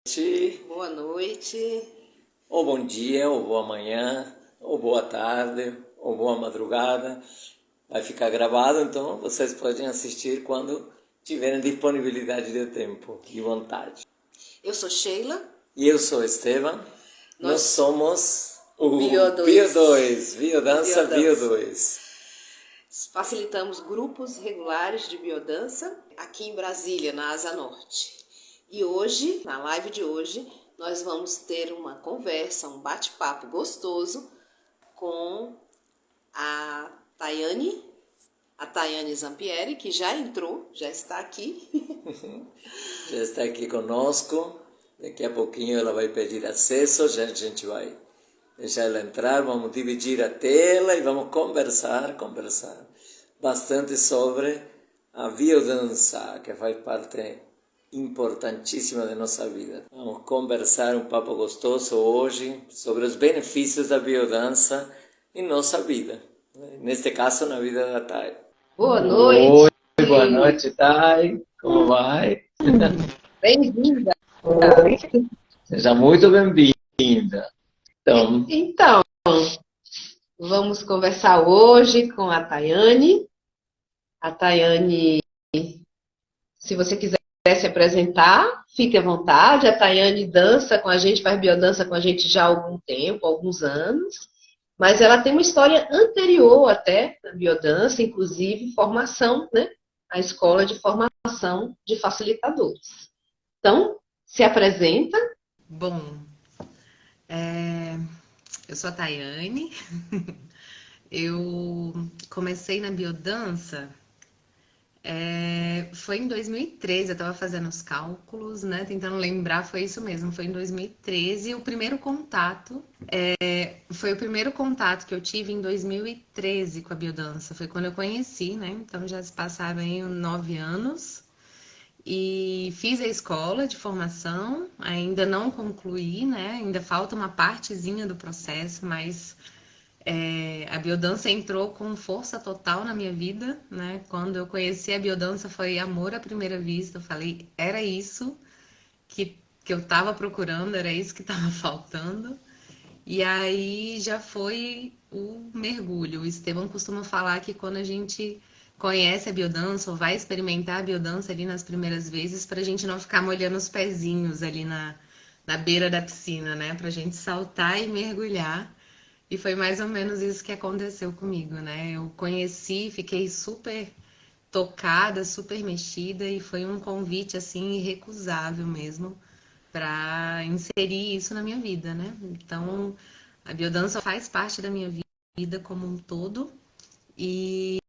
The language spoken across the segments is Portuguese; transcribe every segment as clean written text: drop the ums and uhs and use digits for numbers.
noite, Boa noite. ou bom dia, ou boa manhã, ou boa tarde, ou boa madrugada. Vai ficar gravado, então vocês podem assistir quando tiverem disponibilidade de tempo e vontade. Eu sou Sheila, E eu sou Esteban, nós nós somos o Bio Bio2, 2, Biodança Bio Biodança. 2. Facilitamos grupos regulares de biodança aqui em Brasília, na Asa Norte. E hoje, na live de hoje, nós vamos ter uma conversa, um bate-papo gostoso com a Tayane Zampieri, que já entrou, já está aqui. Já está aqui conosco, daqui a pouquinho ela vai pedir acesso, já a gente vai deixar ela entrar, vamos dividir a tela e vamos conversar bastante sobre a biodança, que faz parte importantíssima da nossa vida. Vamos conversar um papo gostoso hoje sobre os benefícios da biodança em nossa vida, neste caso na vida da Thay. Boa Oi, noite. boa noite, Thay. Como vai? Bem-vinda. Seja muito bem-vinda. Então, Então, vamos conversar hoje com a Tayane. A Tayane, se você quiser se apresentar, fique à vontade. A Tayane dança com a gente, faz biodança com a gente já há algum tempo, alguns anos. Mas ela tem uma história anterior até na biodança, inclusive formação, né? A escola de formação de facilitadores. Então, se apresenta. Bom, eu sou a Tayane. Eu comecei na biodança, foi em 2013, eu estava fazendo os cálculos, né? Tentando lembrar, foi isso mesmo, foi em 2013. O primeiro contato, foi o primeiro contato que eu tive em 2013 com a biodança. Foi quando eu conheci, né? Então já se passaram aí 9 anos. E fiz a escola de formação, ainda não concluí, né? Ainda falta uma partezinha do processo, mas a biodança entrou com força total na minha vida, né? Quando eu conheci a biodança foi amor à primeira vista. Eu falei, era isso que eu estava procurando, era isso que estava faltando. E aí já foi o mergulho. O Esteban costuma falar que quando a gente conhece a biodança ou vai experimentar a biodança ali nas primeiras vezes, para a gente não ficar molhando os pezinhos ali na beira da piscina, né? Para a gente saltar e mergulhar. E foi mais ou menos isso que aconteceu comigo, né? Eu conheci, fiquei super tocada, super mexida e foi um convite assim irrecusável mesmo para inserir isso na minha vida, né? Então, a biodança faz parte da minha vida como um todo e,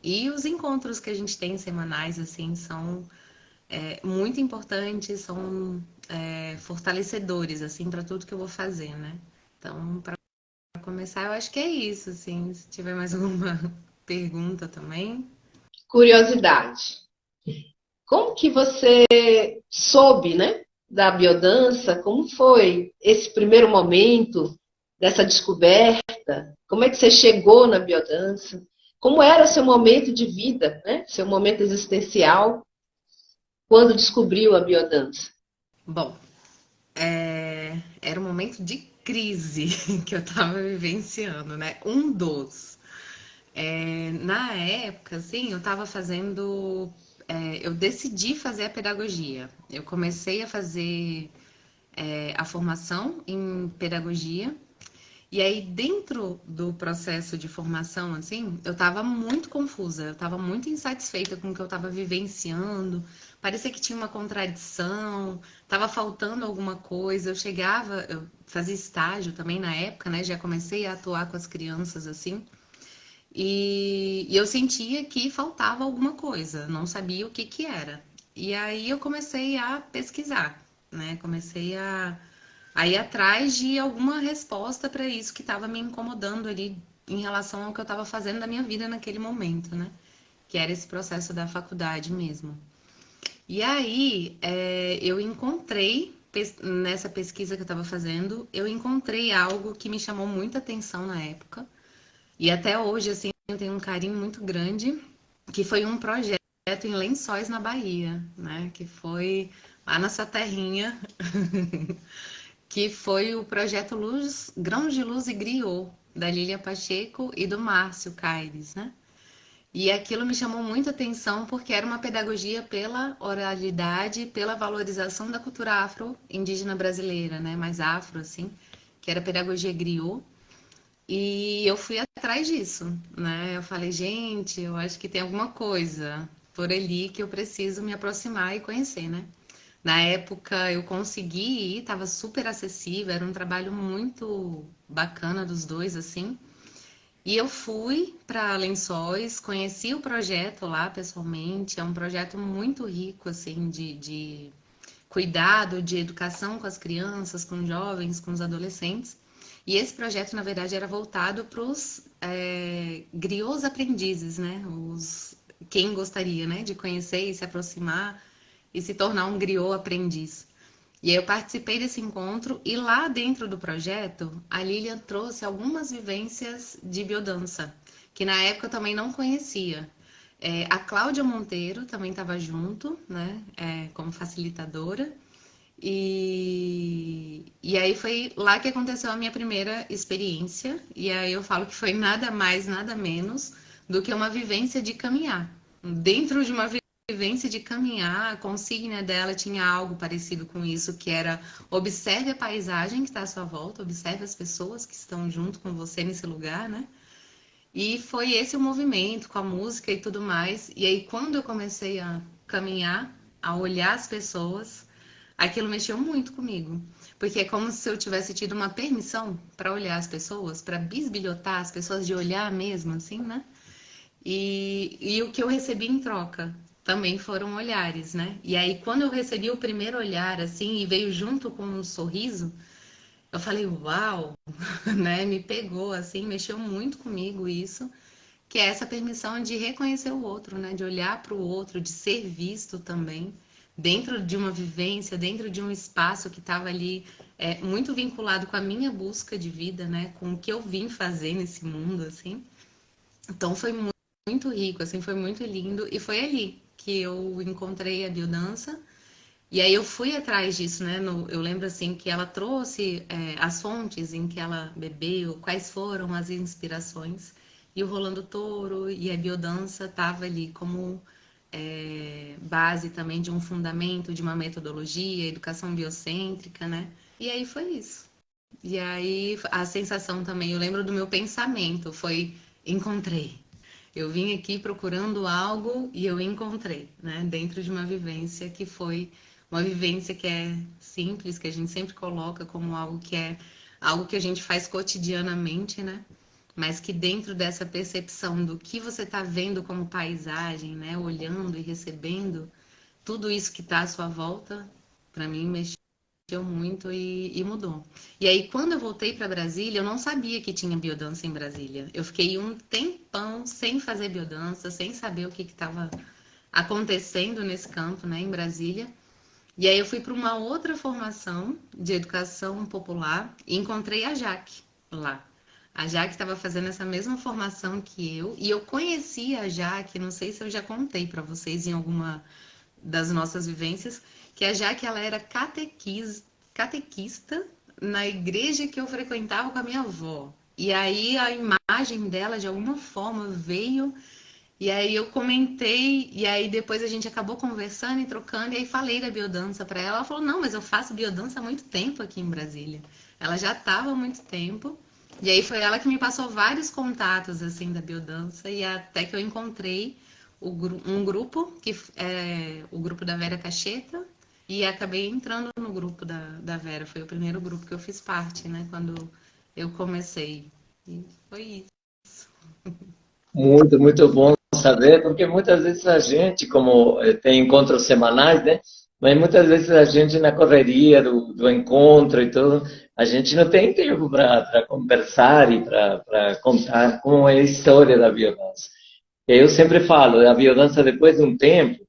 e os encontros que a gente tem semanais assim são muito importantes, são fortalecedores assim para tudo que eu vou fazer, né? Então, para começar, eu acho que é isso, assim. Se tiver mais alguma pergunta também. Curiosidade. Como que você soube, né, da biodança? Como foi esse primeiro momento dessa descoberta? Como é que você chegou na biodança? Como era o seu momento de vida, né? Seu momento existencial quando descobriu a biodança? Bom, era um momento de crise que eu tava vivenciando, né? Um dos. Na época, assim, eu tava fazendo. Eu decidi fazer a pedagogia. Eu comecei a fazer a formação em pedagogia. E aí, dentro do processo de formação, assim, eu tava muito confusa, eu tava muito insatisfeita com o que eu tava vivenciando. Parecia que tinha uma contradição, tava faltando alguma coisa. Eu fazia estágio também na época, né? Já comecei a atuar com as crianças, assim. E eu sentia que faltava alguma coisa, não sabia o que que era. E aí eu comecei a pesquisar, né? Comecei a ir atrás de alguma resposta para isso que estava me incomodando ali em relação ao que eu estava fazendo da minha vida naquele momento, né? Que era esse processo da faculdade mesmo. E aí eu encontrei, nessa pesquisa que eu estava fazendo, eu encontrei algo que me chamou muita atenção na época. E até hoje, assim, eu tenho um carinho muito grande, que foi um projeto em Lençóis, na Bahia, né? Que foi lá na sua terrinha, que foi o projeto Luz, Grãos de Luz e Griot, da Lília Pacheco e do Márcio Caires, né? E aquilo me chamou muita atenção porque era uma pedagogia pela oralidade, pela valorização da cultura afro-indígena brasileira, né? Mais afro, assim, que era a pedagogia griot. E eu fui atrás disso, né? Eu falei, gente, eu acho que tem alguma coisa por ali que eu preciso me aproximar e conhecer, né? Na época eu consegui ir, estava super acessível, era um trabalho muito bacana dos dois, assim. E eu fui para Lençóis, conheci o projeto lá pessoalmente. É um projeto muito rico, assim, de cuidado, de educação com as crianças, com os jovens, com os adolescentes. E esse projeto, na verdade, era voltado para os griots aprendizes, né? Quem gostaria, né, de conhecer e se aproximar e se tornar um griot aprendiz. E aí eu participei desse encontro e lá dentro do projeto, a Lilian trouxe algumas vivências de biodança, que na época eu também não conhecia. A Cláudia Monteiro também estava junto, né, como facilitadora. E aí foi lá que aconteceu a minha primeira experiência. E aí eu falo que foi nada mais, nada menos do que uma vivência de caminhar. Dentro de uma vivência de caminhar, a consigna dela tinha algo parecido com isso, que era observe a paisagem que está à sua volta, observe as pessoas que estão junto com você nesse lugar, né? E foi esse o movimento com a música e tudo mais. E aí quando eu comecei a caminhar, a olhar as pessoas, aquilo mexeu muito comigo, porque é como se eu tivesse tido uma permissão para olhar as pessoas, para bisbilhotar as pessoas de olhar mesmo, assim, né? E o que eu recebi em troca também foram olhares, né? E aí, quando eu recebi o primeiro olhar, assim, e veio junto com um sorriso, eu falei, uau, né? Me pegou, assim, mexeu muito comigo isso, que é essa permissão de reconhecer o outro, né? De olhar para o outro, de ser visto também, dentro de uma vivência, dentro de um espaço que estava ali muito vinculado com a minha busca de vida, né? Com o que eu vim fazer nesse mundo, assim. Então foi muito rico, assim, foi muito lindo. E foi ali que eu encontrei a biodança. E aí eu fui atrás disso, né? Eu lembro, assim, que ela trouxe as fontes em que ela bebeu, quais foram as inspirações. E o Rolando Touro e a biodança tava ali como base também de um fundamento, de uma metodologia, educação biocêntrica, né? E aí foi isso. E aí a sensação também, eu lembro do meu pensamento, foi encontrei. Eu vim aqui procurando algo e eu encontrei, né? Dentro de uma vivência que foi uma vivência que é simples, que a gente sempre coloca como algo que é algo que a gente faz cotidianamente, né? Mas que dentro dessa percepção do que você está vendo como paisagem, né? Olhando e recebendo tudo isso que está à sua volta, para mim mexeu muito e mudou. E aí, quando eu voltei para Brasília, eu não sabia que tinha biodança em Brasília. Eu fiquei um tempão sem fazer biodança, sem saber o que estava acontecendo nesse campo, né, em Brasília. E aí eu fui para uma outra formação de educação popular e encontrei a Jaque lá. A Jaque estava fazendo essa mesma formação que eu, e eu conhecia a Jaque, não sei se eu já contei para vocês em alguma das nossas vivências, que a Jaque ela era catequista na igreja que eu frequentava com a minha avó. E aí a imagem dela, de alguma forma, veio. E aí eu comentei, e aí depois a gente acabou conversando e trocando, e aí falei da biodança para ela. Ela falou, não, mas eu faço biodança há muito tempo aqui em Brasília. Ela já estava há muito tempo. E aí foi ela que me passou vários contatos, assim, da biodança, e até que eu encontrei um grupo, que é o grupo da Vera Cacheta, e acabei entrando no grupo da Vera. Foi o primeiro grupo que eu fiz parte, né, quando eu comecei. E foi isso. Muito, muito bom saber, porque muitas vezes a gente, como tem encontros semanais, né? Mas muitas vezes a gente, na correria do encontro e tudo, a gente não tem tempo para conversar e para contar como é a história da biodança. Eu sempre falo, a biodança, depois de um tempo,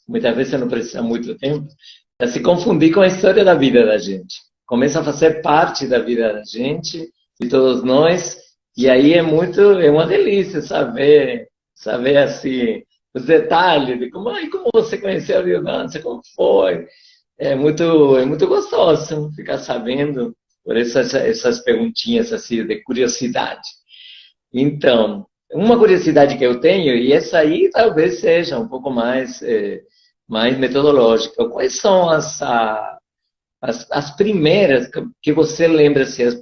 muitas vezes não precisa muito tempo, para se confundir com a história da vida da gente. Começa a fazer parte da vida da gente, de todos nós, e aí é uma delícia saber assim, os detalhes de como você conheceu a biodança, como foi. é muito gostoso ficar sabendo por essas perguntinhas assim de curiosidade. Então, uma curiosidade que eu tenho, e essa aí talvez seja um pouco mais, mais metodológica, quais são as primeiras que você lembra, assim, as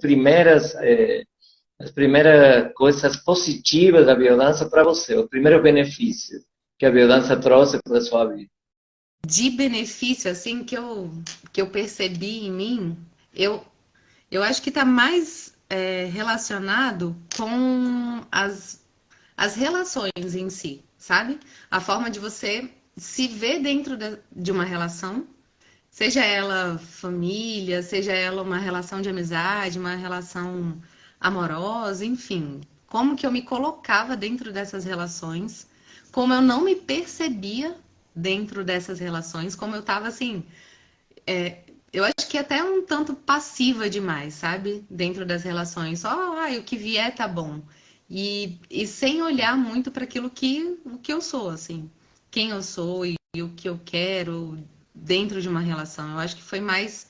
primeiras coisas positivas da biodança para você, o primeiro benefício que a biodança trouxe para a sua vida? De benefício, assim, que eu percebi em mim, eu, eu acho que está mais relacionado com as relações em si, sabe? A forma de você se ver dentro de uma relação, seja ela família, seja ela uma relação de amizade, uma relação amorosa, enfim. Como que eu me colocava dentro dessas relações, como eu não me percebia dentro dessas relações, como eu tava assim, eu acho que até um tanto passiva demais, sabe? Dentro das relações. Só, o que vier tá bom. E sem olhar muito para aquilo o que eu sou, assim. Quem eu sou e o que eu quero dentro de uma relação. Eu acho que foi mais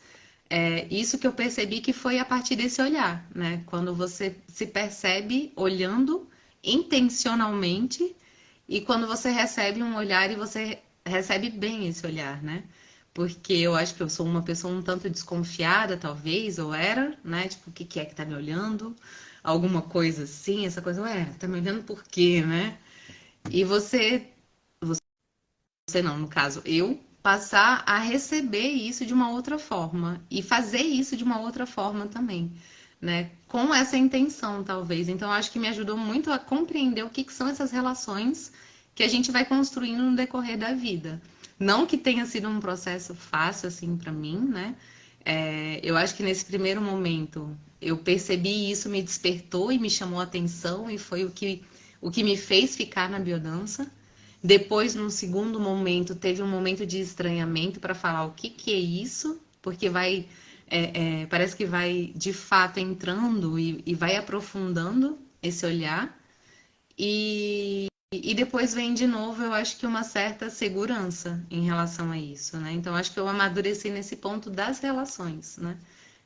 isso que eu percebi que foi a partir desse olhar, né? Quando você se percebe olhando intencionalmente e quando você recebe um olhar e você recebe bem esse olhar, né? Porque eu acho que eu sou uma pessoa um tanto desconfiada, talvez, ou era, né? Tipo, o que que é que tá me olhando? Alguma coisa assim, essa coisa, ué, tá me olhando por quê, né? E você não, no caso, eu passar a receber isso de uma outra forma e fazer isso de uma outra forma também, né? Com essa intenção, talvez. Então, eu acho que me ajudou muito a compreender o que que são essas relações que a gente vai construindo no decorrer da vida. Não que tenha sido um processo fácil, assim, para mim, né? Eu acho que nesse primeiro momento eu percebi isso, me despertou e me chamou a atenção e foi o que me fez ficar na biodança. Depois, num segundo momento, teve um momento de estranhamento para falar o que que é isso, porque parece que vai de fato entrando e vai aprofundando esse olhar. E depois vem de novo, eu acho que uma certa segurança em relação a isso, né? Então, acho que eu amadureci nesse ponto das relações, né?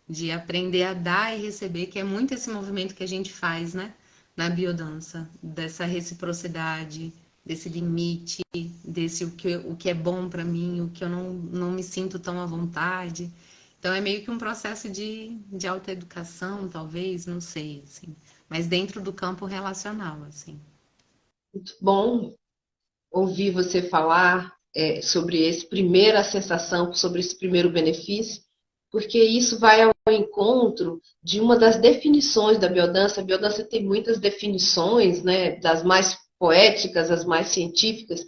De aprender a dar e receber, que é muito esse movimento que a gente faz, né? Na biodança, dessa reciprocidade, desse limite, desse o que é bom para mim, o que eu não me sinto tão à vontade. Então é meio que um processo de autoeducação, talvez, não sei, assim. Mas dentro do campo relacional, assim. Muito bom ouvir você falar sobre esse primeira sensação, sobre esse primeiro benefício, porque isso vai ao encontro de uma das definições da biodança. A biodança tem muitas definições, né, das mais poéticas, as mais científicas,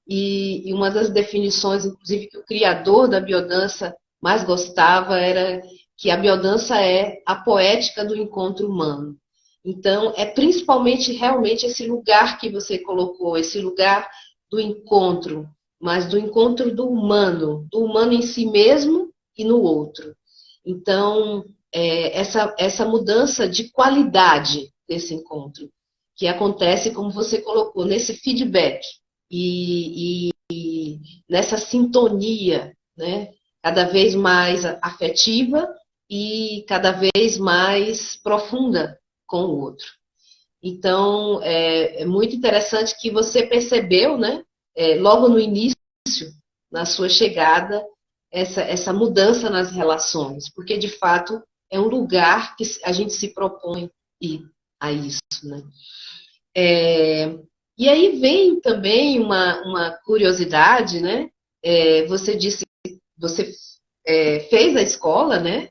e uma das definições, inclusive, que o criador da biodança mais gostava era que a biodança é a poética do encontro humano. Então, é principalmente realmente esse lugar que você colocou, esse lugar do encontro, mas do encontro do humano em si mesmo e no outro. Então, essa mudança de qualidade desse encontro, que acontece, como você colocou, nesse feedback e nessa sintonia, né, cada vez mais afetiva e cada vez mais profunda com o outro. Então, é muito interessante que você percebeu, né, logo no início, na sua chegada, essa mudança nas relações, porque de fato é um lugar que a gente se propõe ir a isso, né? E aí vem também uma curiosidade, né? Você disse, você fez a escola, né?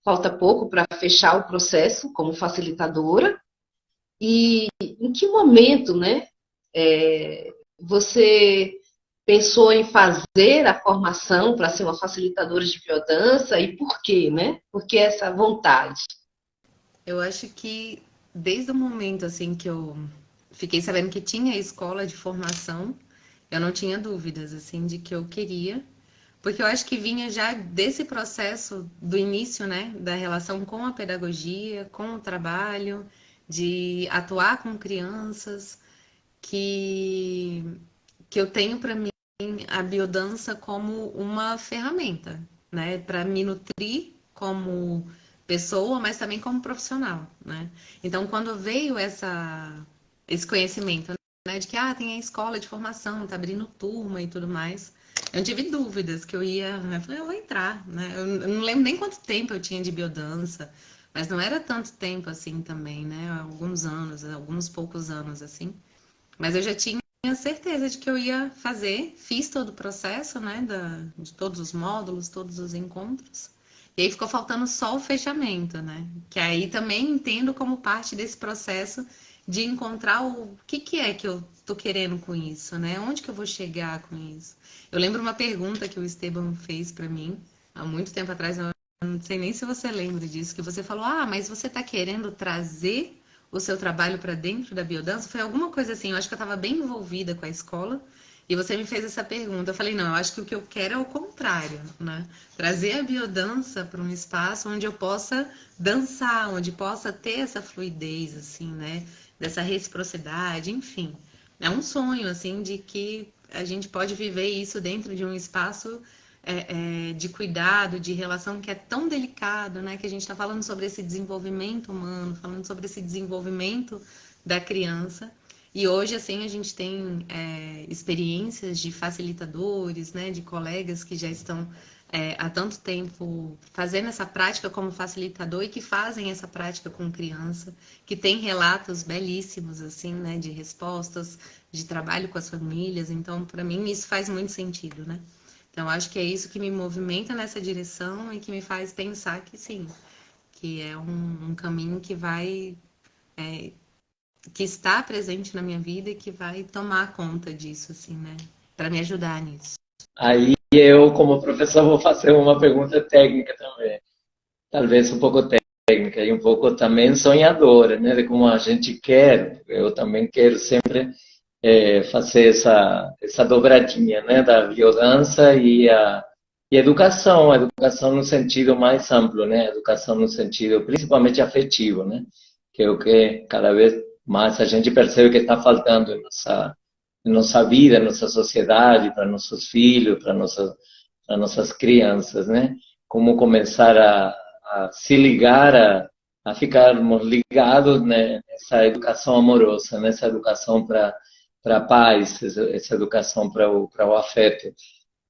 Falta pouco para fechar o processo como facilitadora. E em que momento, né, você pensou em fazer a formação para ser uma facilitadora de biodança e por quê, né? Por que essa vontade? Eu acho que desde o momento assim que eu fiquei sabendo que tinha escola de formação, eu não tinha dúvidas assim de que eu queria, porque eu acho que vinha já desse processo do início, né, da relação com a pedagogia, com o trabalho, de atuar com crianças, que que eu tenho para mim a biodança como uma ferramenta, né? Para me nutrir como pessoa, mas também como profissional, né? Então, quando veio esse conhecimento, né, de que tem a escola de formação, tá abrindo turma e tudo mais, eu tive dúvidas que eu ia, né? Eu falei, eu vou entrar, né? Eu não lembro nem quanto tempo eu tinha de biodança, mas não era tanto tempo assim também, né? Alguns anos, alguns poucos anos assim. Mas eu já tinha certeza de que eu ia fazer, fiz todo o processo, né, de todos os módulos, todos os encontros. E aí ficou faltando só o fechamento, né? Que aí também entendo como parte desse processo de encontrar o que é que eu tô querendo com isso, né? Onde que eu vou chegar com isso? Eu lembro uma pergunta que o Esteban fez para mim há muito tempo atrás, eu não sei nem se você lembra disso, que você falou: mas você tá querendo trazer o seu trabalho para dentro da biodança? Foi alguma coisa assim, eu acho que eu estava bem envolvida com a escola e você me fez essa pergunta. Eu falei, não, eu acho que o que eu quero é o contrário, né? Trazer a biodança para um espaço onde eu possa dançar, onde possa ter essa fluidez, assim, né? Dessa reciprocidade, enfim. É um sonho, assim, de que a gente pode viver isso dentro de um espaço de cuidado, de relação que é tão delicado, né? Que a gente está falando sobre esse desenvolvimento humano, falando sobre esse desenvolvimento da criança. E hoje, assim, a gente tem experiências de facilitadores, né? De colegas que já estão há tanto tempo fazendo essa prática como facilitador e que fazem essa prática com criança, que tem relatos belíssimos, assim, né? De respostas, de trabalho com as famílias. Então, para mim, isso faz muito sentido, né? Então, acho que é isso que me movimenta nessa direção e que me faz pensar que sim, que é um caminho que vai, que está presente na minha vida e que vai tomar conta disso, assim, né? Para me ajudar nisso. Aí eu, como professor, vou fazer uma pergunta técnica também, talvez um pouco técnica e um pouco também sonhadora, né, de como a gente quer. Eu também quero sempre fazer essa dobradinha, né, da biodança e a educação no sentido mais amplo, né, educação no sentido principalmente afetivo, né, que é o que cada vez mais a gente percebe que está faltando em nossa vida, em nossa sociedade, para nossos filhos, para nossas crianças, né, como começar a se ligar a ficarmos ligados, né, nessa educação amorosa, nessa educação para a paz, essa educação para o afeto.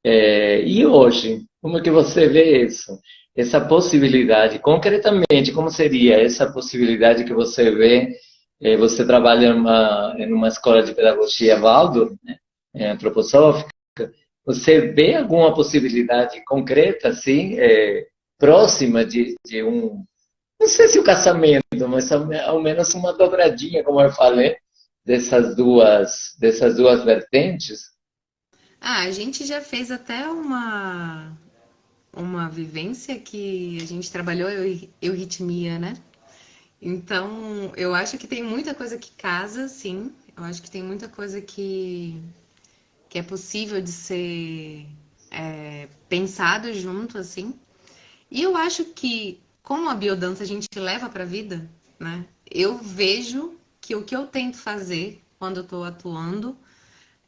E hoje, como é que você vê isso? Essa possibilidade, concretamente, como seria essa possibilidade que você vê? Você trabalha em uma escola de pedagogia Waldorf, né, antroposófica. Você vê alguma possibilidade concreta, assim, próxima de um, não sei se o casamento, mas ao menos uma dobradinha, como eu falei, dessas duas vertentes? A gente já fez até uma vivência que a gente trabalhou euritmia, né? Então, eu acho que tem muita coisa que casa, sim. Eu acho que tem muita coisa que é possível de ser pensado junto, assim. E eu acho que, como a biodança a gente leva para a vida, né? Eu vejo que o que eu tento fazer quando eu estou atuando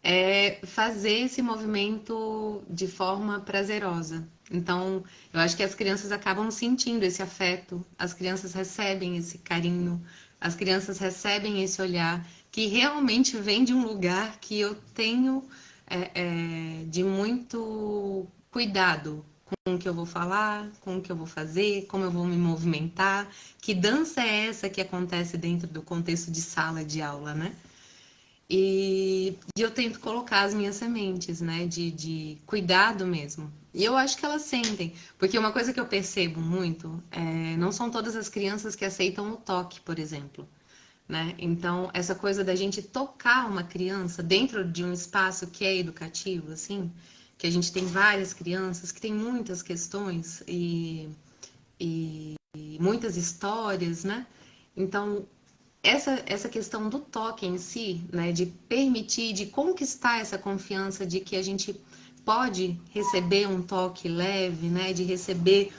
é fazer esse movimento de forma prazerosa. Então, eu acho que as crianças acabam sentindo esse afeto, as crianças recebem esse carinho, as crianças recebem esse olhar que realmente vem de um lugar que eu tenho de muito cuidado com o que eu vou falar, com o que eu vou fazer, como eu vou me movimentar, que dança é essa que acontece dentro do contexto de sala de aula, né? E eu tento colocar as minhas sementes, né? De cuidado mesmo. E eu acho que elas sentem. Porque uma coisa que eu percebo muito não são todas as crianças que aceitam o toque, por exemplo. Né? Então, essa coisa da gente tocar uma criança dentro de um espaço que é educativo, assim, que a gente tem várias crianças que têm muitas questões e muitas histórias, né? Então, essa questão do toque em si, né, de permitir, de conquistar essa confiança de que a gente pode receber um toque leve, né, de receber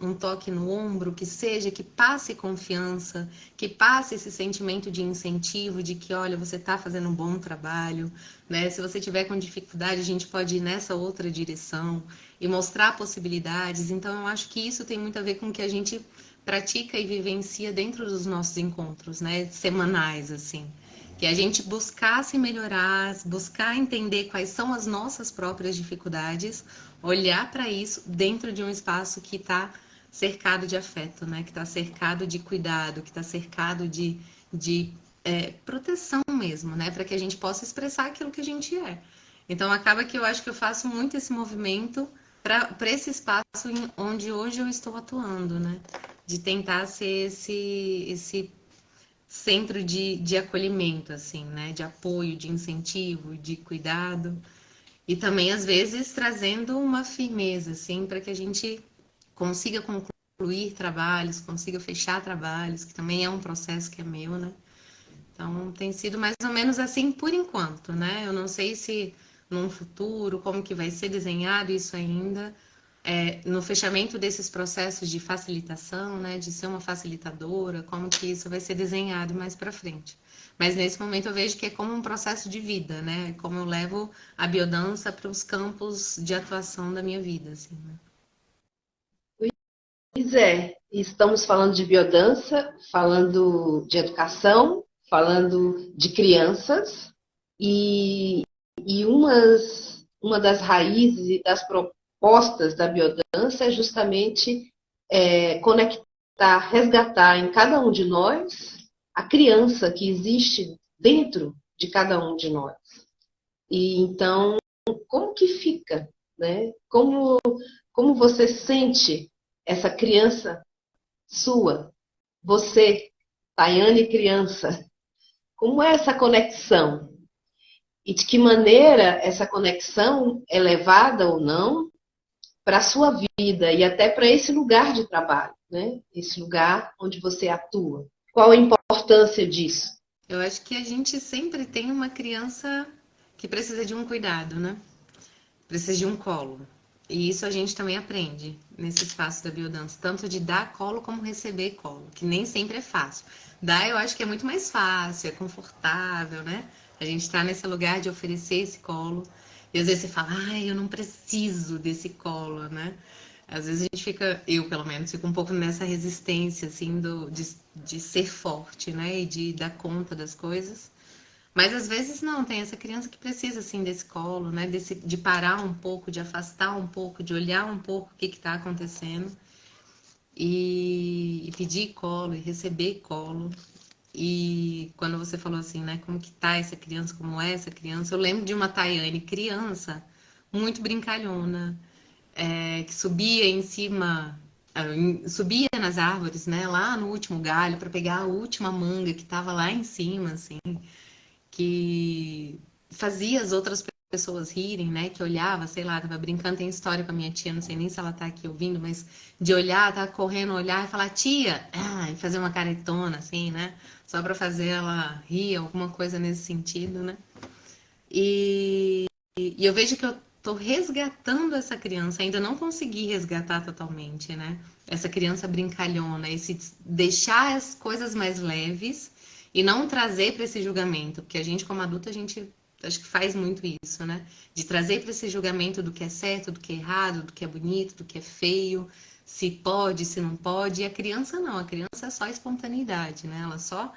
um toque no ombro, que seja, que passe confiança, que passe esse sentimento de incentivo, de que, olha, você está fazendo um bom trabalho, né? Se você tiver com dificuldade, a gente pode ir nessa outra direção. e mostrar possibilidades. Então, eu acho que isso tem muito a ver com o que a gente pratica e vivencia dentro dos nossos encontros, né, semanais, assim. Que a gente buscar se melhorar, buscar entender quais são as nossas próprias dificuldades, olhar para isso dentro de um espaço que está cercado de afeto, né? Que está cercado de cuidado, que está cercado de proteção mesmo, né? Para que a gente possa expressar aquilo que a gente é. Então acaba que eu acho que eu faço muito esse movimento para esse espaço onde hoje eu estou atuando, né? De tentar ser esse centro de acolhimento, assim, né? De apoio, de incentivo, de cuidado. E também, às vezes, trazendo uma firmeza, assim, para que a gente consiga concluir trabalhos, consiga fechar trabalhos, que também é um processo que é meu, né? Então, tem sido mais ou menos assim por enquanto, né? Eu não sei se num futuro, como que vai ser desenhado isso ainda, no fechamento desses processos de facilitação, né? De ser uma facilitadora, como que isso vai ser desenhado mais para frente. Mas nesse momento eu vejo que é como um processo de vida, né? Como eu levo a biodança para os campos de atuação da minha vida, assim, né? Pois é, estamos falando de biodança, falando de educação, falando de crianças, e, uma das raízes e das propostas da biodança é justamente conectar, resgatar em cada um de nós a criança que existe dentro de cada um de nós. E então, como que fica, né? Como você sente essa criança sua, você, Tayane criança, como é essa conexão? E de que maneira essa conexão é levada ou não para a sua vida e até para esse lugar de trabalho, né? Esse lugar onde você atua. Qual a importância disso? Eu acho que a gente sempre tem uma criança que precisa de um cuidado, né? Precisa de um colo. E isso a gente também aprende nesse espaço da biodança, tanto de dar colo como receber colo, que nem sempre é fácil. Dar eu acho que é muito mais fácil, é confortável, né? A gente tá nesse lugar de oferecer esse colo. E às vezes você fala, ai, eu não preciso desse colo, né? Às vezes a gente fica, eu pelo menos, fico um pouco nessa resistência, assim, de ser forte, né? E de dar conta das coisas. Mas às vezes não, tem essa criança que precisa assim desse colo, né? De parar um pouco, de afastar um pouco, de olhar um pouco o que está acontecendo e pedir colo e receber colo. E quando você falou assim, né? Como que tá essa criança, como é essa criança? Eu lembro de uma Tayane criança, muito brincalhona, que subia em cima, subia nas árvores, né? Lá no último galho para pegar a última manga que estava lá em cima, assim, que fazia as outras pessoas rirem, né? Que olhava, sei lá, tava brincando, tem história com a minha tia, não sei nem se ela tá aqui ouvindo, mas de olhar, tava correndo, olhar e falar, tia, e fazer uma caretona, assim, né? Só pra fazer ela rir, alguma coisa nesse sentido, né? E eu vejo que eu tô resgatando essa criança, ainda não consegui resgatar totalmente, né? Essa criança brincalhona, esse deixar as coisas mais leves e não trazer para esse julgamento, porque a gente como adulta a gente acho que faz muito isso, né? De trazer para esse julgamento do que é certo, do que é errado, do que é bonito, do que é feio, se pode, se não pode. E a criança não, a criança é só espontaneidade, né? Ela só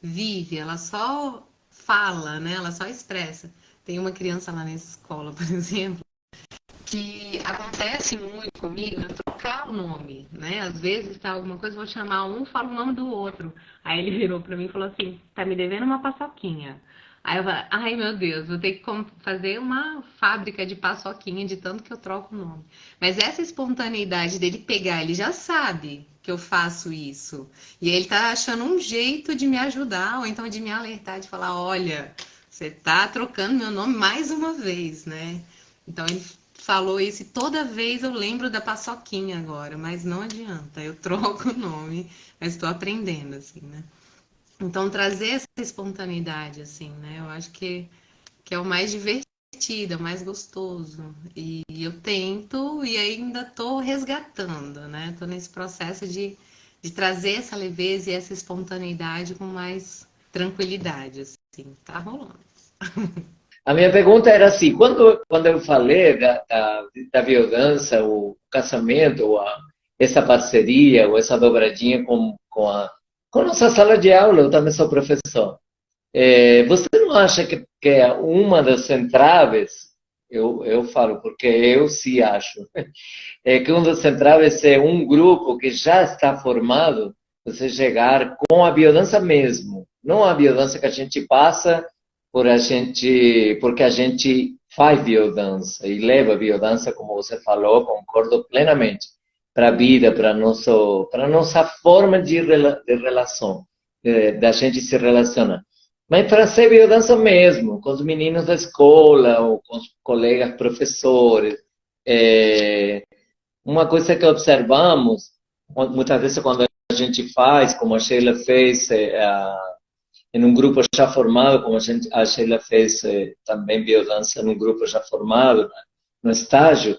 vive, ela só fala, né? Ela só expressa. Tem uma criança lá nessa escola, por exemplo, que acontece muito comigo, eu trocar o nome, né? Às vezes tá alguma coisa, eu vou chamar um, falo o nome do outro. Aí ele virou pra mim e falou assim, tá me devendo uma paçoquinha. Aí eu falei, ai meu Deus, vou ter que fazer uma fábrica de paçoquinha de tanto que eu troco o nome. Mas essa espontaneidade dele pegar, ele já sabe que eu faço isso. E ele tá achando um jeito de me ajudar, ou então de me alertar, de falar, olha, você tá trocando meu nome mais uma vez, né? Então ele falou isso e toda vez eu lembro da paçoquinha agora, mas não adianta, eu troco o nome, mas estou aprendendo, assim, né? Então trazer essa espontaneidade, assim, né? Eu acho que é o mais divertido, é o mais gostoso. E eu tento e ainda estou resgatando, né? Estou nesse processo de trazer essa leveza e essa espontaneidade com mais tranquilidade, assim, tá rolando. A minha pergunta era assim, quando eu falei da biodança, o casamento, essa parceria, ou essa dobradinha com a nossa sala de aula, eu também sou professor. Você não acha que é uma das entraves, eu falo porque eu sim acho, que um dos entraves é um grupo que já está formado, você chegar com a biodança mesmo, não a biodança que a gente passa porque a gente faz biodança e leva a biodança, como você falou, concordo plenamente, para a vida, para nossa forma de relação, da gente se relacionar. Mas para ser biodança mesmo, com os meninos da escola, ou com os colegas professores, é, uma coisa que observamos, muitas vezes quando a gente faz, como a Sheila fez, em um grupo já formado, como a Sheila fez também biodança num grupo já formado, né, no estágio,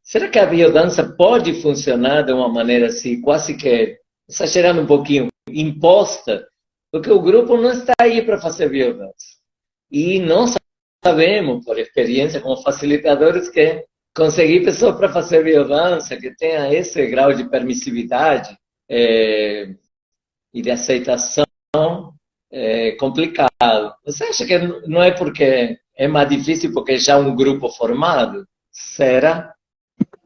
será que a biodança pode funcionar de uma maneira assim, quase que, exagerando um pouquinho, imposta? Porque o grupo não está aí para fazer biodança. E nós sabemos, por experiência como facilitadores, que conseguir pessoas para fazer biodança que tenha esse grau de permissividade e de aceitação é complicado. Você acha que não é porque é mais difícil porque já é um grupo formado? Será?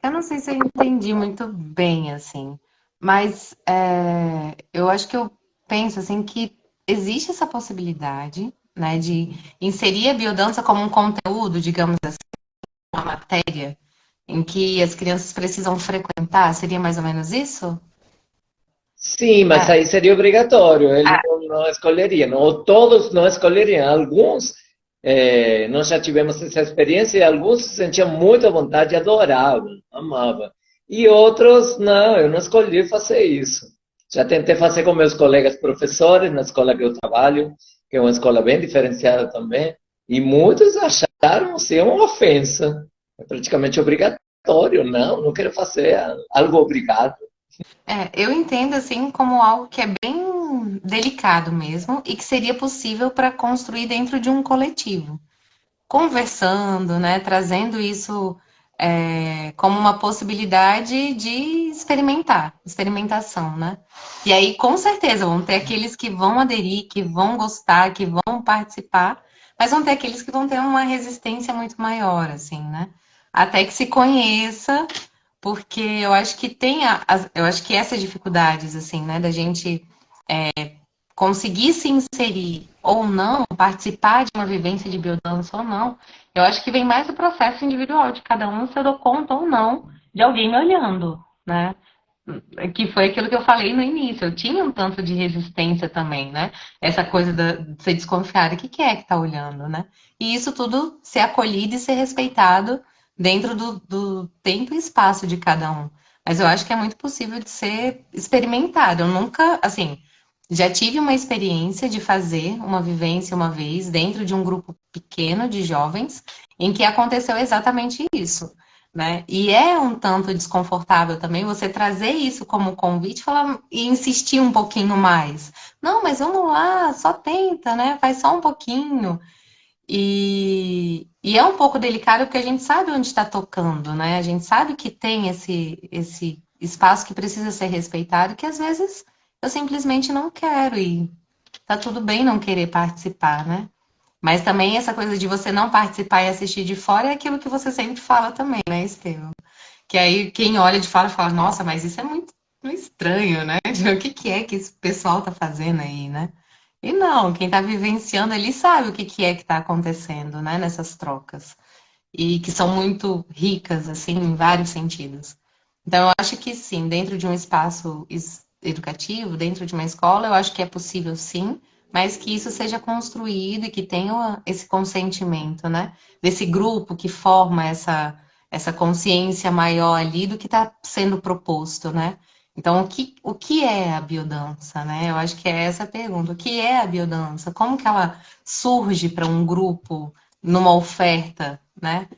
Eu não sei se eu entendi muito bem, assim, mas eu acho que eu penso assim que existe essa possibilidade, né, de inserir a biodança como um conteúdo, digamos assim, uma matéria em que as crianças precisam frequentar, seria mais ou menos isso? Sim, mas É, aí seria obrigatório, ele não escolheria, não, ou todos não escolheriam. Alguns, nós já tivemos essa experiência e alguns se sentiam muito à vontade, adoravam, amavam. E outros, não, eu não escolhi fazer isso. Já tentei fazer com meus colegas professores na escola que eu trabalho, que é uma escola bem diferenciada também, e muitos acharam ser uma ofensa, é praticamente obrigatório. Não, não quero fazer algo obrigado. eu entendo assim como algo que é bem delicado mesmo e que seria possível para construir dentro de um coletivo. Conversando, né, trazendo isso como uma possibilidade de experimentação, né? E aí, com certeza, vão ter aqueles que vão aderir, que vão gostar, que vão participar, mas vão ter aqueles que vão ter uma resistência muito maior, assim, né? Até que se conheça, porque eu acho que eu acho que essas dificuldades, assim, né, da gente conseguir se inserir ou não, participar de uma vivência de biodança ou não, eu acho que vem mais do processo individual de cada um, se eu dou conta ou não de alguém me olhando, né? Que foi aquilo que eu falei no início. Eu tinha um tanto de resistência também, né? Essa coisa de ser desconfiada. O que que é que tá olhando, né? E isso tudo ser acolhido e ser respeitado dentro do tempo e espaço de cada um. Mas eu acho que é muito possível de ser experimentado. Eu nunca, assim, já tive uma experiência de fazer uma vivência uma vez dentro de um grupo pequeno de jovens em que aconteceu exatamente isso, né? E é um tanto desconfortável também você trazer isso como convite falar, e insistir um pouquinho mais. Não, mas vamos lá, só tenta, né? Faz só um pouquinho. E é um pouco delicado porque a gente sabe onde está tocando, né? A gente sabe que tem esse espaço que precisa ser respeitado, que às vezes eu simplesmente não quero e tá tudo bem não querer participar, né? Mas também essa coisa de você não participar e assistir de fora é aquilo que você sempre fala também, né, Estevam? Que aí quem olha de fora fala, nossa, mas isso é muito estranho, né? O que que é que esse pessoal tá fazendo aí, né? E não, quem tá vivenciando ali sabe o que que é que tá acontecendo, né, nessas trocas. E que são muito ricas, assim, em vários sentidos. Então, eu acho que sim, dentro de um espaço educativo, dentro de uma escola, eu acho que é possível sim, mas que isso seja construído e que tenha esse consentimento, né? Desse grupo que forma essa consciência maior ali do que está sendo proposto, né? Então, o que é a biodança, né? Eu acho que é essa a pergunta. O que é a biodança? Como que ela surge para um grupo numa oferta, né?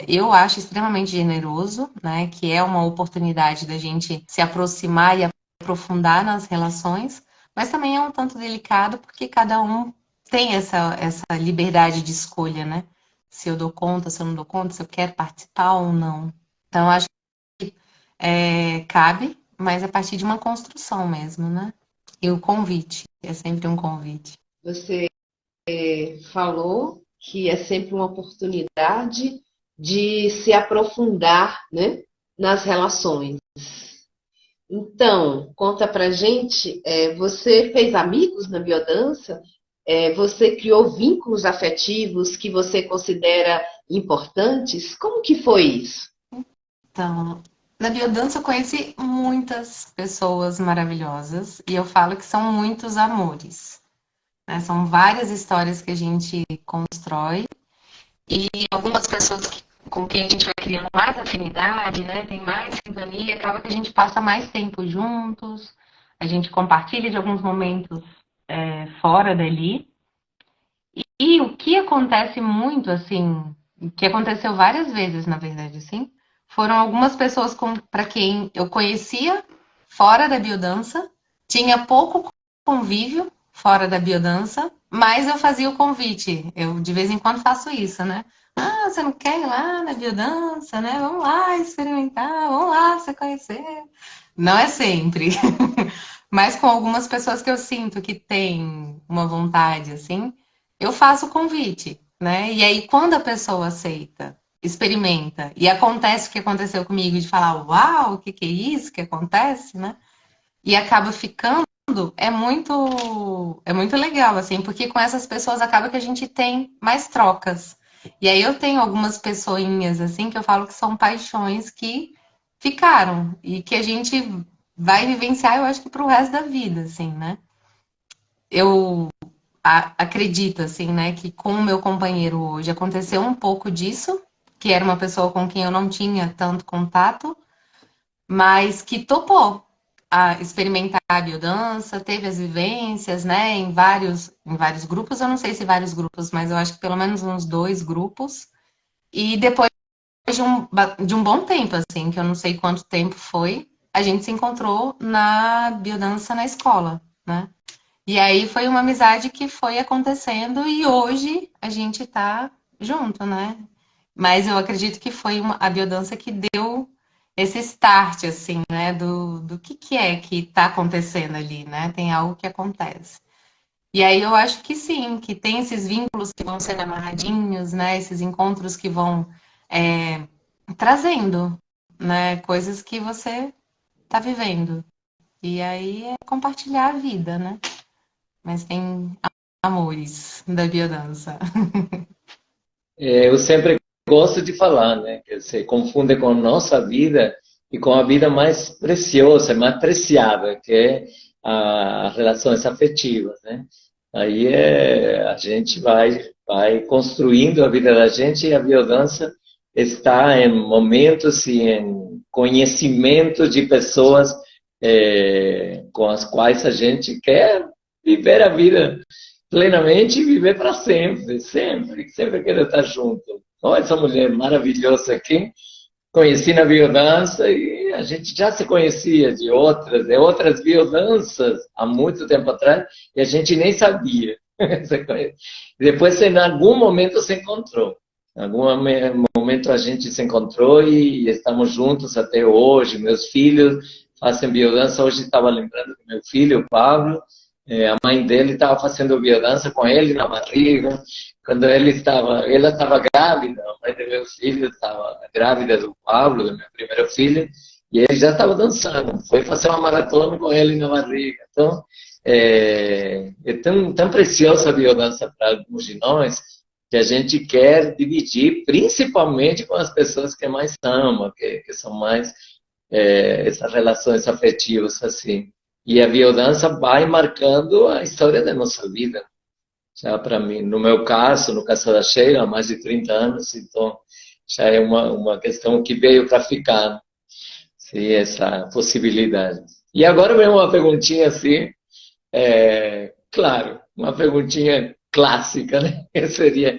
Eu acho extremamente generoso, né? Que é uma oportunidade da gente se aproximar e aprofundar nas relações, mas também é um tanto delicado porque cada um tem essa liberdade de escolha, né? Se eu dou conta, se eu não dou conta, se eu quero participar ou não. Então, eu acho que cabe, mas a partir de uma construção mesmo, né? E o convite, é sempre um convite. Você falou que é sempre uma oportunidade de se aprofundar, né, nas relações. Então, conta pra gente, você fez amigos na biodança? Você criou vínculos afetivos que você considera importantes? Como que foi isso? Então, na biodança eu conheci muitas pessoas maravilhosas e eu falo que são muitos amores, né? São várias histórias que a gente constrói e algumas pessoas com quem a gente vai criando mais afinidade, né? Tem mais sintonia, acaba que a gente passa mais tempo juntos, a gente compartilha de alguns momentos fora dali. E o que acontece muito, assim, que aconteceu várias vezes, na verdade, assim, foram algumas pessoas para quem eu conhecia fora da biodança, tinha pouco convívio fora da biodança, mas eu fazia o convite. Eu de vez em quando faço isso, né? Ah, você não quer ir lá na biodança, né? Vamos lá experimentar, vamos lá se conhecer. Não é sempre, mas com algumas pessoas que eu sinto que têm uma vontade, assim, eu faço o convite, né? E aí, quando a pessoa aceita, experimenta, e acontece o que aconteceu comigo, de falar, uau, o que é isso que acontece, né? E acaba ficando, é muito legal, assim, porque com essas pessoas acaba que a gente tem mais trocas. E aí eu tenho algumas pessoinhas, assim, que eu falo que são paixões que ficaram e que a gente vai vivenciar, eu acho que pro resto da vida, assim, né? Eu acredito, assim, né, que com o meu companheiro hoje aconteceu um pouco disso, que era uma pessoa com quem eu não tinha tanto contato, mas que topou a experimentar a biodança, teve as vivências, né, em vários grupos, eu não sei se vários grupos, mas eu acho que pelo menos uns 2 grupos, e depois de um bom tempo, assim, que eu não sei quanto tempo foi, a gente se encontrou na biodança na escola, né? E aí foi uma amizade que foi acontecendo e hoje a gente tá junto, né? Mas eu acredito que foi a biodança que deu esse start, assim, né? Do que é que tá acontecendo ali, né? Tem algo que acontece. E aí eu acho que sim, que tem esses vínculos que vão sendo amarradinhos, né? Esses encontros que vão trazendo, né? Coisas que você tá vivendo. E aí é compartilhar a vida, né? Mas tem amores da biodança. Eu sempre gosto de falar, né, que se confunde com nossa vida e com a vida mais preciosa, mais preciada, que é as relações afetivas, né? Aí a gente vai construindo a vida da gente e a biodança está em momentos e em conhecimento de pessoas com as quais a gente quer viver a vida plenamente e viver para sempre, sempre, sempre quero estar junto. Olha essa mulher maravilhosa aqui, conheci na biodança e a gente já se conhecia de outras biodanças há muito tempo atrás e a gente nem sabia. Depois, em algum momento, se encontrou. Em algum momento a gente se encontrou e estamos juntos até hoje. Meus filhos fazem biodança. Hoje estava lembrando do meu filho, Pablo, a mãe dele estava fazendo biodança com ele na barriga. Quando ela estava grávida, a mãe do meu filho estava grávida do Pablo, do meu primeiro filho, e ele já estava dançando. Foi fazer uma maratona com ele na barriga. Então, é tão preciosa a biodança para alguns de nós que a gente quer dividir, principalmente com as pessoas que mais amam, que são mais essas relações afetivas assim. E a biodança vai marcando a história da nossa vida. Já para mim, no meu caso, no caso da Sheila, há mais de 30 anos, então já é uma questão que veio para ficar, sim, essa possibilidade. E agora vem uma perguntinha assim, claro, uma perguntinha clássica, né? Que seria,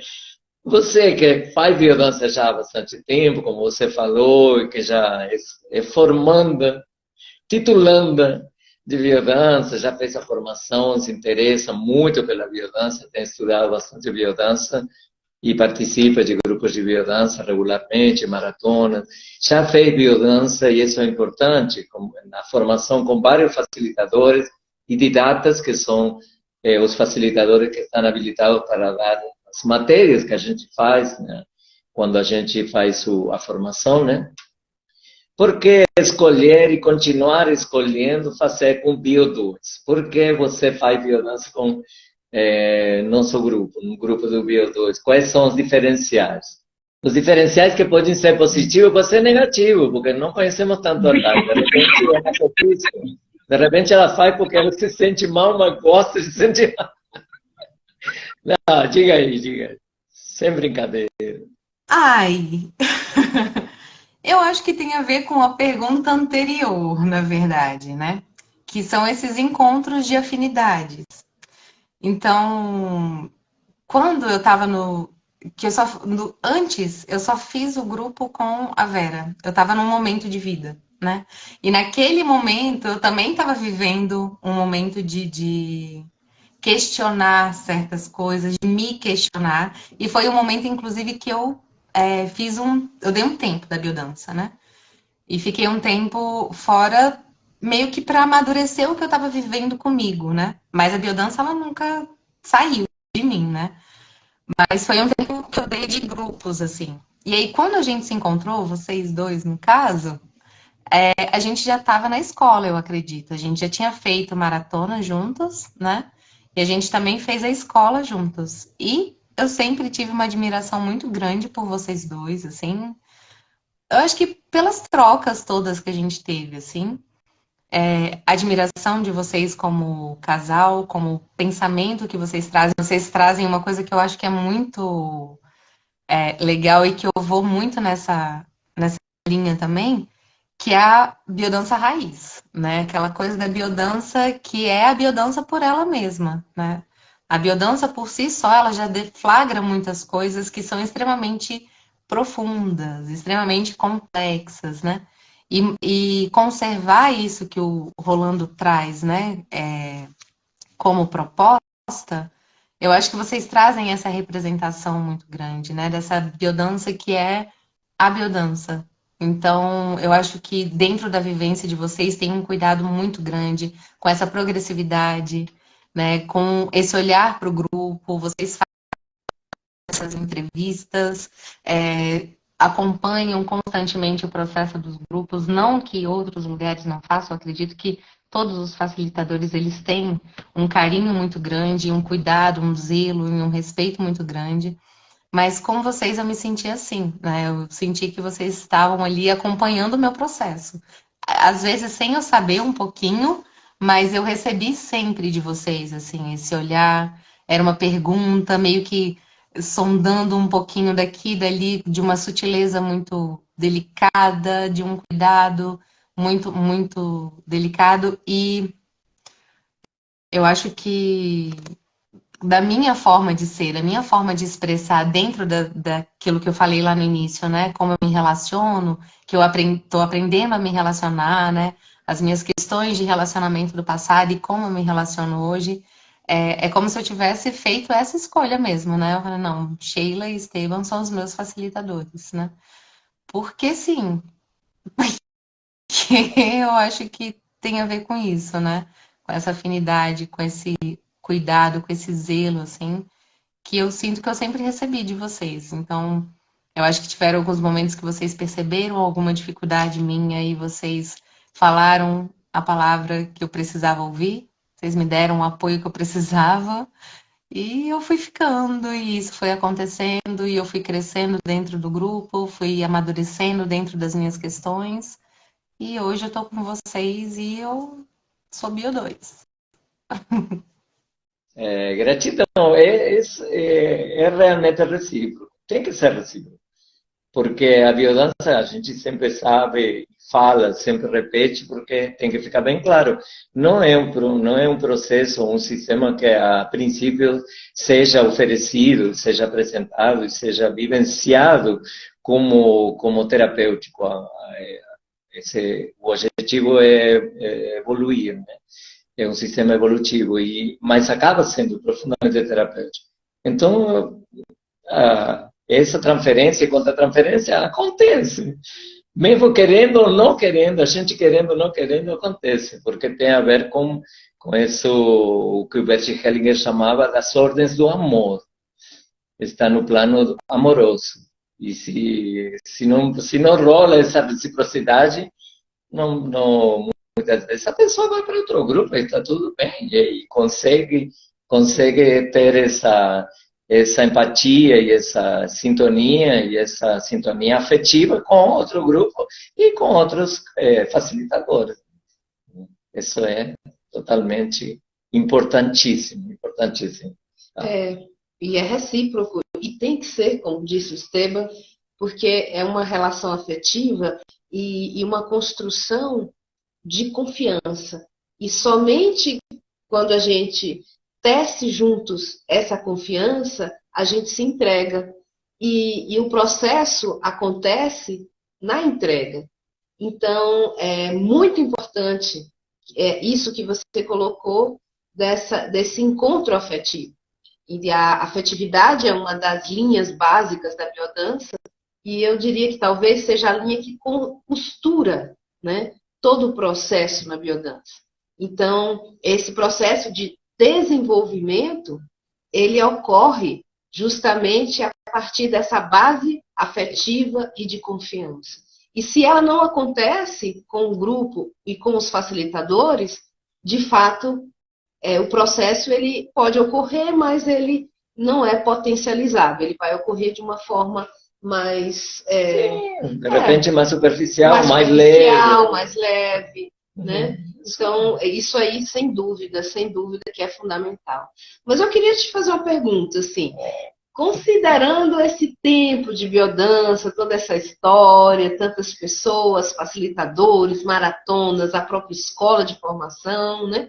você que faz biodança já há bastante tempo, como você falou, e que já é formanda, titulanda de biodança, já fez a formação, se interessa muito pela biodança, tem estudado bastante biodança e participa de grupos de biodança regularmente, maratonas. Já fez biodança, e isso é importante, na formação com vários facilitadores e didatas, que são os facilitadores que estão habilitados para dar as matérias que a gente faz, né? Quando a gente faz a formação, né? Por que escolher e continuar escolhendo fazer com Bio2? Por que você faz biodança com nosso grupo, no grupo do Bio2? Quais são os diferenciais? Os diferenciais que podem ser positivos, podem ser negativos, porque não conhecemos tanto a Thay. De repente, é masoquista. De repente, ela faz porque ela se sente mal, mas gosta de se sentir mal. Não, diga aí. Sem brincadeira. Ai, eu acho que tem a ver com a pergunta anterior, na verdade, né? Que são esses encontros de afinidades. Então, quando eu estava antes, eu só fiz o grupo com a Vera. Eu estava num momento de vida, né? E naquele momento, eu também estava vivendo um momento de questionar certas coisas, de me questionar. E foi um momento, inclusive, que eu eu dei um tempo da biodança, né? E fiquei um tempo fora, meio que para amadurecer o que eu estava vivendo comigo, né? Mas a biodança, ela nunca saiu de mim, né? Mas foi um tempo que eu dei de grupos, assim. E aí, quando a gente se encontrou, vocês dois, no caso, a gente já estava na escola, eu acredito. A gente já tinha feito maratona juntos, né? E a gente também fez a escola juntos. E eu sempre tive uma admiração muito grande por vocês dois, assim. Eu acho que pelas trocas todas que a gente teve, assim. A admiração de vocês como casal, como pensamento que vocês trazem. Vocês trazem uma coisa que eu acho que é muito legal e que eu vou muito nessa linha também, que é a biodança raiz, né? Aquela coisa da biodança que é a biodança por ela mesma, né? A biodança por si só, ela já deflagra muitas coisas que são extremamente profundas, extremamente complexas, né? E conservar isso que o Rolando traz, né? Como proposta, eu acho que vocês trazem essa representação muito grande, né? Dessa biodança que é a biodança. Então, eu acho que dentro da vivência de vocês tem um cuidado muito grande com essa progressividade, né? Com esse olhar para o grupo, vocês fazem essas entrevistas, acompanham constantemente o processo dos grupos, não que outros lugares não façam, eu acredito que todos os facilitadores, eles têm um carinho muito grande, um cuidado, um zelo e um respeito muito grande. Mas com vocês eu me senti assim, né? Eu senti que vocês estavam ali acompanhando o meu processo. Às vezes sem eu saber um pouquinho, mas eu recebi sempre de vocês, assim, esse olhar. Era uma pergunta, meio que sondando um pouquinho daqui, dali, de uma sutileza muito delicada, de um cuidado muito, muito delicado. E eu acho que da minha forma de ser, da minha forma de expressar dentro daquilo que eu falei lá no início, né? Como eu me relaciono, que eu tô aprendendo a me relacionar, né? As minhas questões de relacionamento do passado e como eu me relaciono hoje. É como se eu tivesse feito essa escolha mesmo, né? Eu falei, não, Sheila e Esteban são os meus facilitadores, né? Porque sim, que eu acho que tem a ver com isso, né? Com essa afinidade, com esse cuidado, com esse zelo, assim, que eu sinto que eu sempre recebi de vocês. Então, eu acho que tiveram alguns momentos que vocês perceberam alguma dificuldade minha e vocês falaram a palavra que eu precisava ouvir, vocês me deram o apoio que eu precisava e eu fui ficando e isso foi acontecendo e eu fui crescendo dentro do grupo, fui amadurecendo dentro das minhas questões e hoje eu tô com vocês e eu sou Bio2. Gratidão, realmente recíproco, tem que ser recíproco, porque a biodança a gente sempre sabe, fala, sempre repete, porque tem que ficar bem claro, não é um processo, um sistema que a princípio seja oferecido, seja apresentado e seja vivenciado como terapêutico. O objetivo é evoluir, né? É um sistema evolutivo, mas acaba sendo profundamente terapêutico. Então, essa transferência e contra-transferência acontece. Mesmo querendo ou não querendo, a gente querendo ou não querendo, acontece, porque tem a ver com isso o que o Bert Hellinger chamava das ordens do amor. Está no plano amoroso. E se não rola essa reciprocidade, muitas vezes a pessoa vai para outro grupo e está tudo bem, e consegue ter essa empatia e essa sintonia afetiva com outro grupo e com outros facilitadores. Isso é totalmente importantíssimo, importantíssimo. E é recíproco, e tem que ser, como disse o Esteban, porque é uma relação afetiva e uma construção de confiança. E somente quando a gente tece juntos essa confiança, a gente se entrega. E o processo acontece na entrega. Então, é muito importante isso que você colocou desse encontro afetivo. E a afetividade é uma das linhas básicas da biodança, e eu diria que talvez seja a linha que costura, né, todo o processo na biodança. Então, esse processo de desenvolvimento, ele ocorre justamente a partir dessa base afetiva e de confiança. E se ela não acontece com o grupo e com os facilitadores, de fato, o processo ele pode ocorrer, mas ele não é potencializável. Ele vai ocorrer de uma forma mais... de repente mais superficial, mais leve. Mais leve, né? Então, isso aí, sem dúvida que é fundamental. Mas eu queria te fazer uma pergunta, assim, considerando esse tempo de biodança, toda essa história, tantas pessoas, facilitadores, maratonas, a própria escola de formação, né?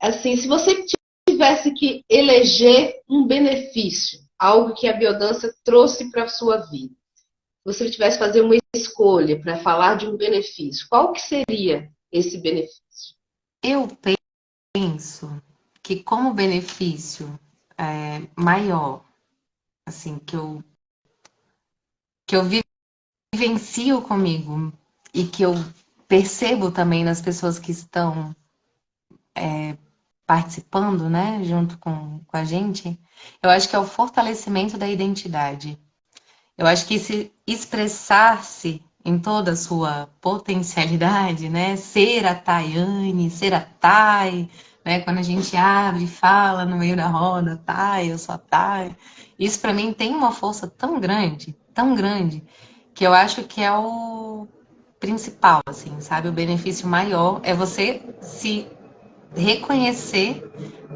Assim, se você tivesse que eleger um benefício, algo que a biodança trouxe para a sua vida, se você tivesse que fazer uma escolha para falar de um benefício, qual que seria esse benefício? Eu penso que como benefício maior, assim, que eu vivencio comigo e que eu percebo também nas pessoas que estão participando, né, junto com a gente, eu acho que é o fortalecimento da identidade. Eu acho que se expressar-se em toda a sua potencialidade, né, ser a Tayane, ser a Thay, né, quando a gente abre e fala no meio da roda, Thay, eu sou a Thay, isso para mim tem uma força tão grande, que eu acho que é o principal, assim, sabe? O benefício maior é você se reconhecer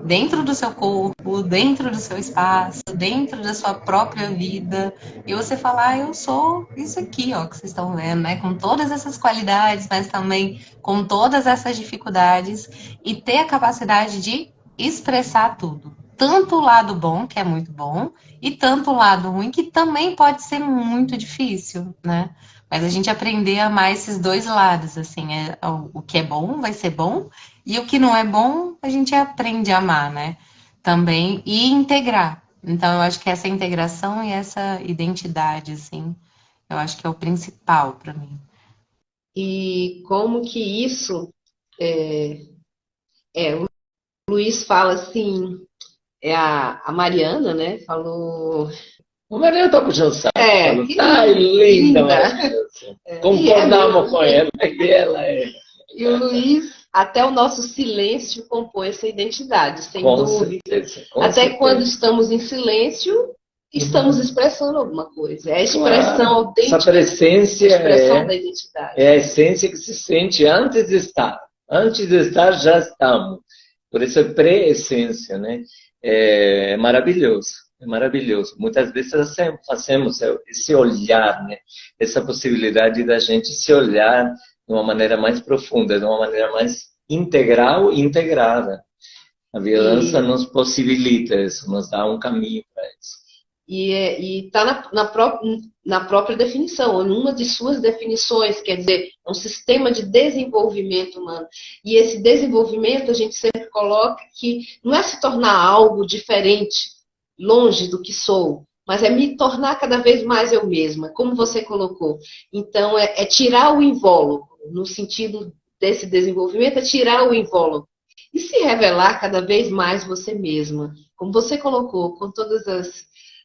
dentro do seu corpo, dentro do seu espaço, dentro da sua própria vida, e você falar, eu sou isso aqui, ó, que vocês estão vendo, né? Com todas essas qualidades, mas também com todas essas dificuldades, e ter a capacidade de expressar tudo. Tanto o lado bom, que é muito bom, e tanto o lado ruim, que também pode ser muito difícil, né? Mas a gente aprender a amar esses dois lados, assim, o que é bom vai ser bom, e o que não é bom, a gente aprende a amar, né? Também, e integrar. Então, eu acho que essa integração e essa identidade, assim, eu acho que é o principal para mim. E como que isso... o Luiz fala assim... a Mariana, né, falou... O Mariana tá puxando o saco. Ai, linda. Concordamos com ela, que ela é... E o Luiz, até o nosso silêncio compõe essa identidade, sem dúvida. Até quando estamos em silêncio, estamos expressando alguma coisa. É a expressão autêntica. Essa presença expressão da identidade. É a essência que se sente antes de estar. Antes de estar, já estamos. Por isso é pré-essência, né? É maravilhoso. É maravilhoso. Muitas vezes fazemos esse olhar, né? Essa possibilidade da gente se olhar de uma maneira mais profunda, de uma maneira mais integral e integrada. A biodança nos possibilita isso, nos dá um caminho para isso. E está na própria definição, ou numa de suas definições, quer dizer, é um sistema de desenvolvimento humano. E esse desenvolvimento a gente sempre coloca que não é se tornar algo diferente, longe do que sou, mas é me tornar cada vez mais eu mesma, como você colocou. Então, é tirar o invólucro, no sentido desse desenvolvimento, é tirar o invólucro e se revelar cada vez mais você mesma, como você colocou, com todas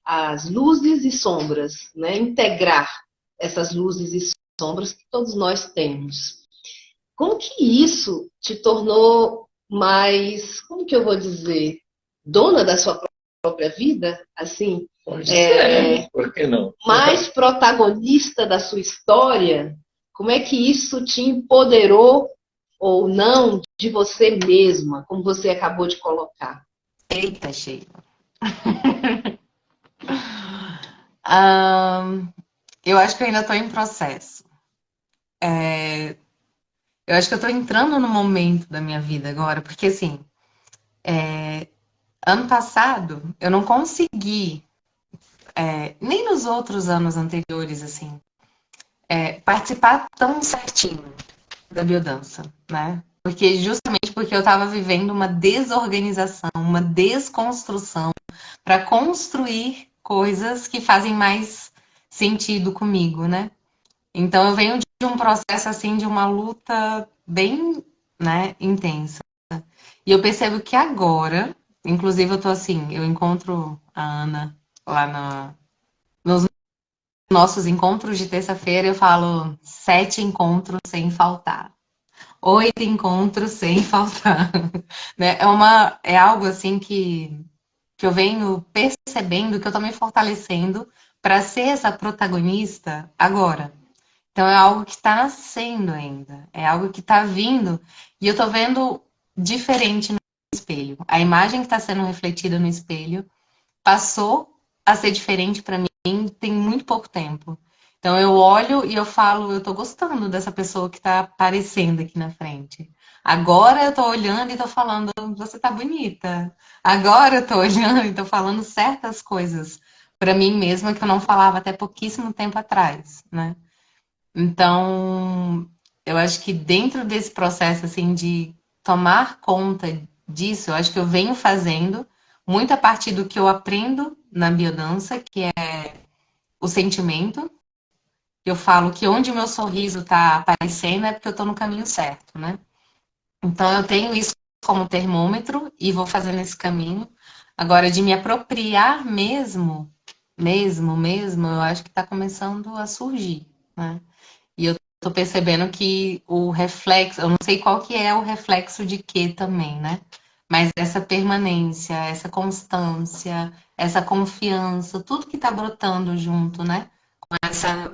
as luzes e sombras, né? Integrar essas luzes e sombras que todos nós temos. Como que isso te tornou mais, como que eu vou dizer, dona da sua própria vida? Assim, Pode ser, por que não? mais protagonista da sua história? Como é que isso te empoderou ou não de você mesma, como você acabou de colocar? Eita, Sheila. Eu acho que eu ainda estou em processo. Eu acho que eu estou entrando no momento da minha vida agora, porque assim, ano passado eu não consegui, nem nos outros anos anteriores, assim, participar tão certinho da biodança, né? Justamente porque eu estava vivendo uma desorganização, uma desconstrução para construir coisas que fazem mais sentido comigo, né? Então eu venho de um processo assim de uma luta bem, né, intensa. E eu percebo que agora, inclusive eu tô assim, eu encontro a Ana lá nos nossos encontros de terça-feira, eu falo 7 encontros sem faltar. 8 encontros sem faltar, né? É algo assim que eu venho percebendo que eu tô me fortalecendo para ser essa protagonista agora. Então é algo que está nascendo ainda, é algo que está vindo e eu tô vendo diferente no espelho. A imagem que está sendo refletida no espelho passou a ser diferente para mim tem muito pouco tempo. Então eu olho e eu falo, eu tô gostando dessa pessoa que tá aparecendo aqui na frente. Agora eu tô olhando e tô falando, você tá bonita. Agora eu tô olhando e tô falando certas coisas para mim mesma que eu não falava até pouquíssimo tempo atrás, né? Então, eu acho que dentro desse processo assim de tomar conta disso, eu acho que eu venho fazendo muito a partir do que eu aprendo na biodança, que é o sentimento. Eu falo que onde o meu sorriso está aparecendo é porque eu estou no caminho certo, né? Então eu tenho isso como termômetro e vou fazendo esse caminho. Agora, de me apropriar mesmo, eu acho que está começando a surgir, né? E eu tô percebendo que o reflexo, eu não sei qual que é o reflexo de quê também, né? Mas essa permanência, essa constância, essa confiança, tudo que tá brotando junto, né? Com essa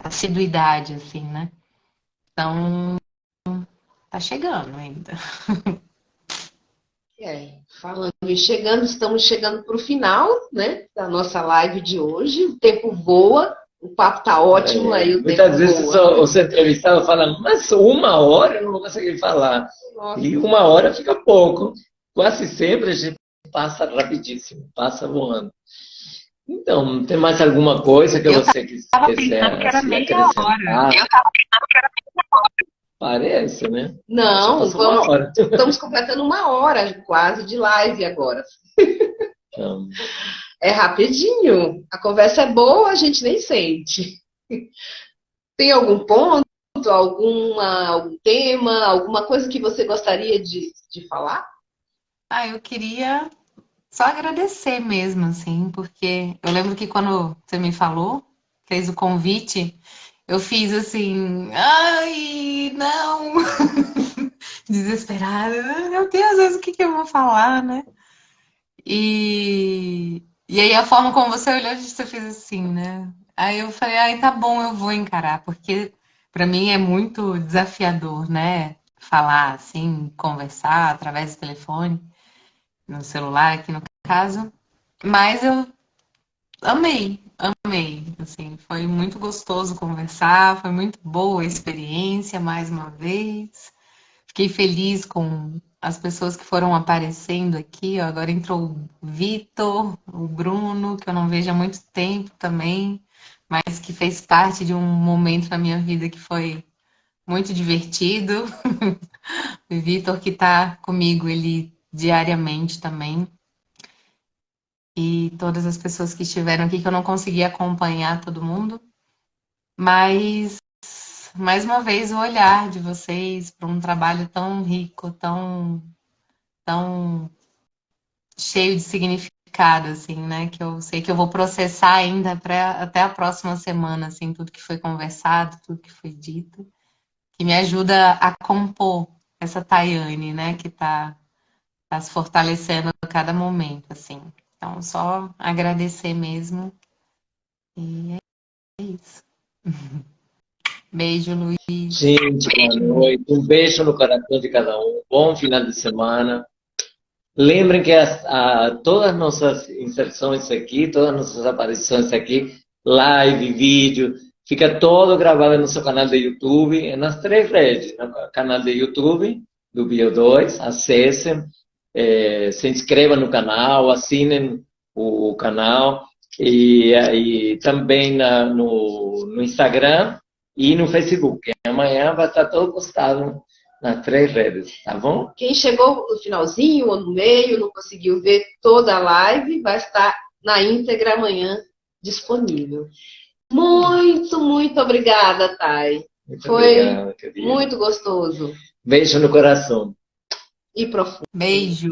assiduidade, assim, né? Então, tá chegando ainda. Falando e chegando, estamos chegando para o final, né, da nossa live de hoje. O tempo voa, o papo tá ótimo, aí o Muitas tempo vezes voa. você entrevistado fala, mas 1 hora eu não vou conseguir falar. Nossa. E 1 hora fica pouco. Quase sempre a gente passa rapidíssimo, passa voando. Então, tem mais alguma coisa que Eu você tava quiser pensando que era assim, meia hora. acrescentar? Parece, né? Já Não, passou 1 hora. estamos completando 1 hora quase de live agora. Então, É rapidinho. A conversa é boa, a gente nem sente. Tem algum ponto, algum tema, alguma coisa que você gostaria de falar? Eu queria só agradecer mesmo, assim, porque eu lembro que quando você me falou, fez o convite, eu fiz assim, ai, não! Desesperada, meu Deus, mas o que que eu vou falar, né? E aí a forma como você olhou, você fez assim, né? Aí eu falei, ai, tá bom, eu vou encarar, porque pra mim é muito desafiador, né? Falar assim, conversar através do telefone, no celular, aqui no caso. Mas eu amei, assim, foi muito gostoso conversar, foi muito boa a experiência mais uma vez. Fiquei feliz com as pessoas que foram aparecendo aqui, ó. Agora entrou o Vitor, o Bruno, que eu não vejo há muito tempo também, mas que fez parte de um momento na minha vida que foi muito divertido. O Vitor que está comigo, ele diariamente também. E todas as pessoas que estiveram aqui, que eu não consegui acompanhar todo mundo. Mas, mais uma vez, o olhar de vocês para um trabalho tão rico, tão cheio de significado, assim, né? Que eu sei que eu vou processar ainda até a próxima semana, assim, tudo que foi conversado, tudo que foi dito, que me ajuda a compor essa Tayane, né? Que tá se fortalecendo a cada momento, assim. Então, só agradecer mesmo. E é isso. Beijo, Luiz. Gente, boa noite. Um beijo no coração de cada um. Bom final de semana. Lembrem que todas as nossas inserções aqui, todas as nossas aparições aqui, live, vídeo, fica todo gravado no nosso canal de YouTube, nas 3 redes. No canal de YouTube do Bio2, acessem, se inscrevam no canal, assinem o canal, e também no Instagram e no Facebook. Amanhã vai estar todo postado nas 3 redes, tá bom? Quem chegou no finalzinho ou no meio, não conseguiu ver toda a live, vai estar na íntegra amanhã disponível. Muito, muito obrigada, Thay. Muito Foi obrigado, querida. muito gostoso Beijo no coração. e profundo. Beijo.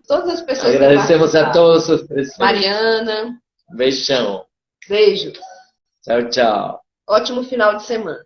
Todas as pessoas Agradecemos que a todos os presentes. Mariana, Beijão. beijo. Tchau, tchau. Ótimo final de semana.